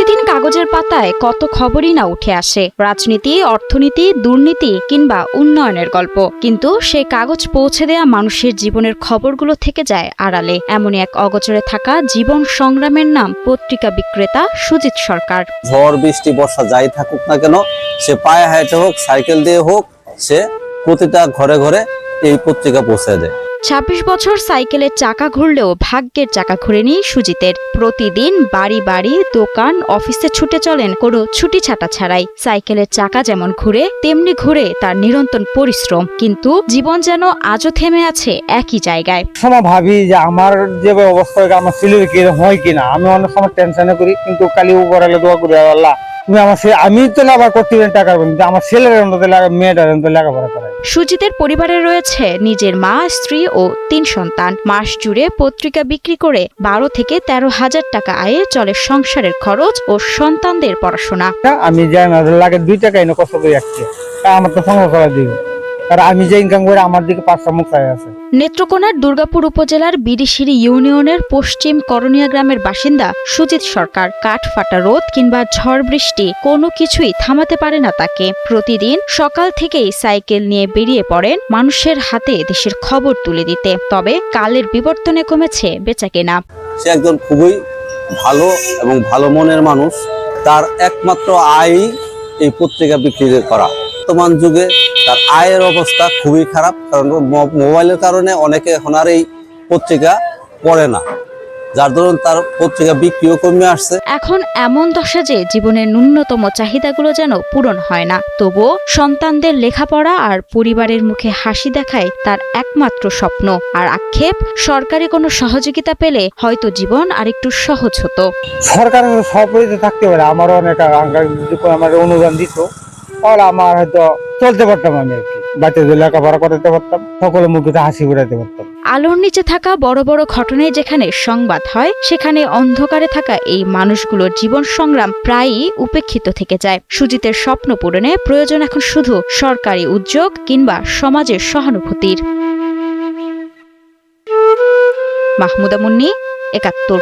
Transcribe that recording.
প্রতিদিন কাগজের পাতায় কত খবরই না উঠে আসে, রাজনীতি, অর্থনীতি, দুর্নীতি কিংবা উন্নয়নের গল্প। কিন্তু সেই কাগজ পৌঁছে দেয়া মানুষের জীবনের খবরগুলো থেকে যায় আড়ালে। এমনই এক অগোচরে থাকা জীবন সংগ্রামের নাম পত্রিকা বিক্রেতা সুজিত সরকার। ঝড় বৃষ্টি বর্ষা যাই থাকুক না কেন, সে পায়ে হেঁটে হোক সাইকেল দিয়ে হোক, সে প্রতিটা ঘরে ঘরে এই পত্রিকা পৌঁছে দেয়। ২৬ বছর সাইকেলের চাকা ঘুরলেও ভাগ্যের চাকা ঘুরেনি সুজিতের। প্রতিদিন বাড়ি বাড়ি, দোকান, অফিসে ছুটে চলেন কোনো ছুটি ছাটা ছাড়াই। সাইকেলের চাকা যেমন ঘুরে তেমনি ঘুরে তার নিরন্তর পরিশ্রম। কিন্তু জীবন যেন আজও থেমে আছে একই জায়গায়। সময় ভাবি যে আমার যে অবস্থা আমার ছেলের কি হয় কিনা, আমি অনেক সময় টেনশনে করি, কিন্তু কালি উপরে দোয়া করি, আল্লাহ তুমি আমার আমি তো লাভ করতে টাকা, কিন্তু আমার ছেলের মেয়েটার লেখাপড়া করাই। সুজিতের পরিবারে রয়েছে নিজের মা, স্ত্রী ও ৩ সন্তান। মাস জুড়ে পত্রিকা বিক্রি করে ১২ থেকে ১৩,০০০ টাকা আয়ে চলে সংসারের খরচ ও সন্তানদের পড়াশোনা। আমি যে লাগে ২ টাকা এনে কষ্ট করে যাচ্ছি, আমার তো সংসার করা দিব, আর আমি যে ইনকাম করে আমার দিকে ৫টা মুখ আছে। নেত্রকোনার দুর্গাপুর উপজেলার বিডিশিরি ইউনিয়নের পশ্চিম করণিয়া গ্রামের বাসিন্দা সুজিত সরকার। কাঠ ফাটা রোদ কিংবা ঝড় বৃষ্টি কোনো কিছুই থামাতে পারে না তাকে। প্রতিদিন সকাল থেকেই সাইকেল নিয়ে বেরিয়ে পড়েন মানুষের হাতে দেশের খবর তুলে দিতে। তবে কালের বিবর্তনে কমেছে বেচাকেনা। সে একজন খুবই ভালো এবং ভালো মনের মানুষ। তার একমাত্র আয় এই পত্রিকা বিক্রি করা। বর্তমান যুগে তার আয়ের অবস্থা খুবই খারাপ, কারণ মোবাইলের কারণে অনেকে এখন আর এই পত্রিকা পড়ে না, যার দরুন তার পত্রিকা বিক্রিও কমে আসছে। এখন এমন দশা যে জীবনের ন্যূনতম চাহিদাগুলো যেন পূরণ হয় না। তবুও সন্তানদের লেখাপড়া আর পরিবারের মুখে হাসি দেখায় তার একমাত্র স্বপ্ন। আর আক্ষেপ, সরকারি কোনো সহযোগিতা পেলে হয়তো জীবন আরেকটু সহজ হতো। সরকারের সহযোগিতা থাকতে পারে, আমারও অনেক আমার অনুদান দিত, তাহলে আমার হয়তো চলতে পারতাম, আমি আর কি বাচ্চাদের লেখাপড়া করাতে পারতাম, সকলের মুখে হাসি ফুটাতে পারতাম। আলোর নিচে থাকা বড় বড় ঘটনায় যেখানে সংবাদ হয়, সেখানে অন্ধকারে থাকা এই মানুষগুলোর জীবন সংগ্রাম প্রায়ই উপেক্ষিত থেকে যায়। সুজিতের স্বপ্ন পূরণে প্রয়োজন এখন শুধু সরকারি উদ্যোগ কিংবা সমাজের সহানুভূতির। মাহমুদা মুন্নি, ৭১।